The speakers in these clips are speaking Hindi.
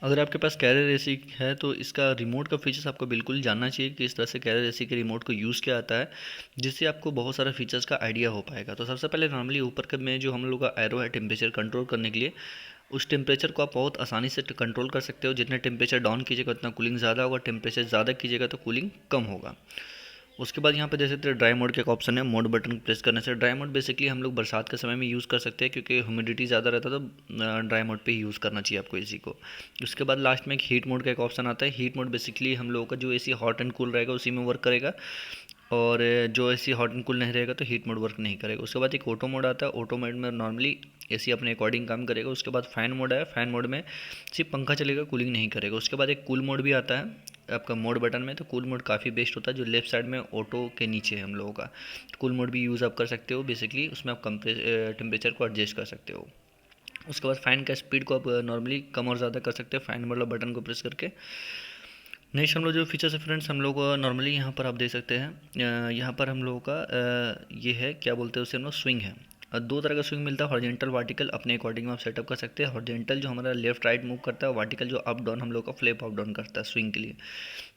अगर आपके पास कैरियर एसी है तो इसका रिमोट का फीचर्स आपको बिल्कुल जानना चाहिए कि इस तरह से कैरियर एसी के रिमोट को यूज़ किया जाता है, जिससे आपको बहुत सारा फीचर्स का आइडिया हो पाएगा। तो सबसे पहले नॉर्मली ऊपर का में जो हम लोग का एरो है टेम्परेचर कंट्रोल करने के लिए, उस टेम्परेचर को आप बहुत आसानी से कंट्रोल कर सकते हो। जितना टेम्परेचर डाउन कीजिएगा उतना कूलिंग ज़्यादा होगा, टेम्परेचर ज़्यादा कीजिएगा तो कूलिंग कम होगा। उसके बाद यहाँ पे देख सकते हैं ड्राई मोड का एक ऑप्शन है। मोड बटन प्रेस करने से ड्राई मोड बेसिकली हम लोग बरसात के समय में यूज़ कर सकते हैं, क्योंकि ह्यूमिडिटी ज़्यादा रहता है तो ड्राई मोड पे ही यूज़ करना चाहिए आपको एसी को। उसके बाद लास्ट में एक हीट मोड का एक ऑप्शन आता है। हीट मोड बेसिकली हम लोगों का जो एसी हॉट एंड कूल रहेगा उसी में वर्क करेगा, और जो एसी हॉट एंड कूल नहीं रहेगा तो हीट मोड वर्क नहीं करेगा। उसके बाद एक ऑटो मोड आता है। ऑटो मोड में नॉर्मली एसी अपने अकॉर्डिंग काम करेगा। उसके बाद फ़ैन मोड है। फ़ैन मोड में सिर्फ पंखा चलेगा, कूलिंग नहीं करेगा। उसके बाद एक कूल मोड भी आता है आपका मोड बटन में। तो कूल मोड काफ़ी बेस्ट होता है, जो लेफ्ट साइड में ऑटो के नीचे है हम लोगों का। कूल मोड भी यूज़ आप कर सकते हो। बेसिकली उसमें आप टेम्परेचर को एडजस्ट कर सकते हो। उसके बाद फ़ैन का स्पीड को आप नॉर्मली कम और ज़्यादा कर सकते हो फ़ैन वाला बटन को प्रेस करके। नेक्स्ट हम लोग जो फीचर्स है फ्रेंड्स, हम लोग नॉर्मली यहाँ पर आप देख सकते हैं, यहाँ पर हम लोगों का ये है, क्या बोलते हैं उसे हम लोग, स्विंग है। दो तरह का स्विंग मिलता है, हॉरिजेंटल वर्टिकल। अपने अकॉर्डिंग आप सेटअप कर सकते हैं। हॉरिजेंटल जो हमारा लेफ्ट राइट मूव करता है, वर्टिकल जो अप डाउन हम लोग का फ्लिप अप डाउन करता है स्विंग के लिए।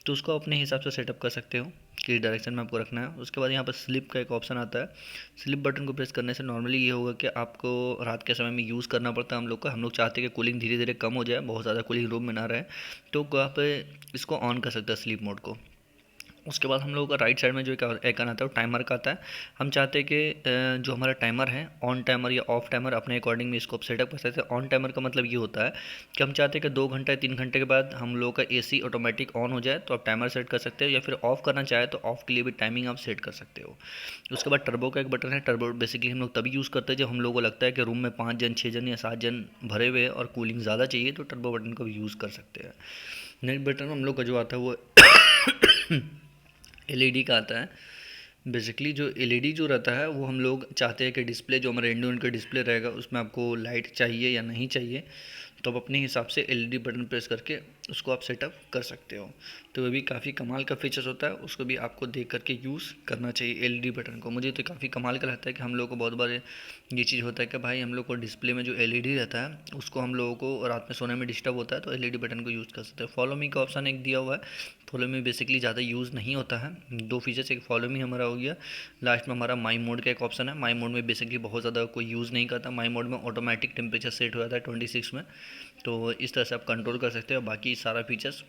तो उसको अपने हिसाब से सेटअप कर सकते हो किस डायरेक्शन में आपको रखना है। उसके बाद यहाँ पर स्लिप का एक ऑप्शन आता है। स्लिप बटन को प्रेस करने से नॉर्मली ये होगा कि आपको रात के समय में यूज़ करना पड़ता है हम लोग चाहते हैं कि कूलिंग धीरे धीरे कम हो जाए, बहुत ज़्यादा कूलिंग रूम में ना रहे, तो आप इसको ऑन कर सकते हैं स्लीप मोड को। उसके बाद हम लोगों का राइट साइड में जो एक आइकन आता है वो टाइमर का आता है। हम चाहते हैं कि जो हमारा टाइमर है, ऑन टाइमर या ऑफ टाइमर, अपने अकॉर्डिंग में इसको आप सेटअप कर सकते हैं। ऑन टाइमर का मतलब ये होता है कि हम चाहते हैं कि 2 घंटे 3 घंटे के बाद हम लोगों का एसी ऑटोमेटिक ऑन हो जाए, तो आप टाइमर सेट कर सकते हो। या फिर ऑफ करना चाहे तो ऑफ के लिए भी टाइमिंग आप सेट कर सकते हो। उसके बाद टर्बो का एक बटन है। टर्बो बेसिकली हम लोग तभी यूज़ करते हैं जब हम लोगों को लगता है कि रूम में 5 जन 6 जन या 7 जन भरे हुए हैं और कूलिंग ज़्यादा चाहिए, तो टर्बो बटन का भी यूज़ कर सकते हैं। नेक्स्ट बटन हम लोग का जो आता है वो एलईडी का आता है। बेसिकली जो एलईडी जो रहता है वो हम लोग चाहते हैं कि डिस्प्ले जो हमारा इंडियन का डिस्प्ले रहेगा उसमें आपको लाइट चाहिए या नहीं चाहिए, तो आप अपने हिसाब से एलईडी बटन प्रेस करके उसको आप सेटअप कर सकते हो। तो वो भी काफ़ी कमाल का फीचर्स होता है, उसको भी आपको देख करके यूज़ करना चाहिए एलईडी बटन को। मुझे तो काफ़ी कमाल का लगता है कि हम लोग को बहुत बार ये चीज़ होता है कि भाई हम लोग को डिस्प्ले में जो एलईडी रहता है उसको हम लोगों को रात में सोने में डिस्टर्ब होता है, तो एलईडी बटन को यूज़ कर सकते हैं। फॉलो मी का ऑप्शन एक दिया हुआ है। फॉलो मी बेसिकली ज़्यादा यूज़ नहीं होता है। दो फीचर्स, एक फॉलो मी हमारा हो गया, लास्ट में हमारा माई मोड का एक ऑप्शन है। माई मोड में बेसिकली बहुत ज़्यादा कोई यूज़ नहीं करता। माई मोड में ऑटोमेटिक टेम्परेचर सेट हो जाता है 26 में, तो इस तरह से आप कंट्रोल कर सकते हो। बाकी सारा फीचर्स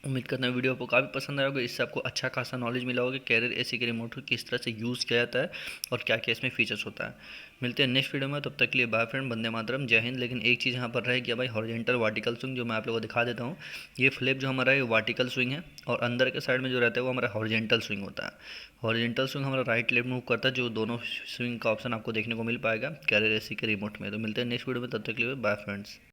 उम्मीद करता हूँ वीडियो आपको काफ़ी पसंद आया होगा। इससे आपको अच्छा खासा नॉलेज मिला होगा कि कैरियर एसी के रिमोट को किस तरह से यूज़ किया जाता है और क्या क्या इसमें फीचर्स होता है। मिलते हैं नेक्स्ट वीडियो में, तब तक के लिए बाय फ्रेंड, वंदे मातरम, जय हिंद। लेकिन एक चीज़ यहाँ पर रह गया भाई, हॉरिजेंटल वर्टिकल स्विंग जो मैं आप लोगों को दिखा देता हूँ। ये फ्लिप जो हमारा है वर्टिकल स्विंग है, और अंदर के साइड में जो रहता है वो हमारा हॉरिजेंटल स्विंग होता है। हॉरिजेंटल स्विंग हमारा राइट लेफ्ट मूव करता है, जो दोनों स्विंग का ऑप्शन आपको देखने को मिल पाएगा कैरियर एसी के रिमोट में। तो मिलते हैं नेक्स्ट वीडियो में, तब तक के लिए बाय फ्रेंड्स।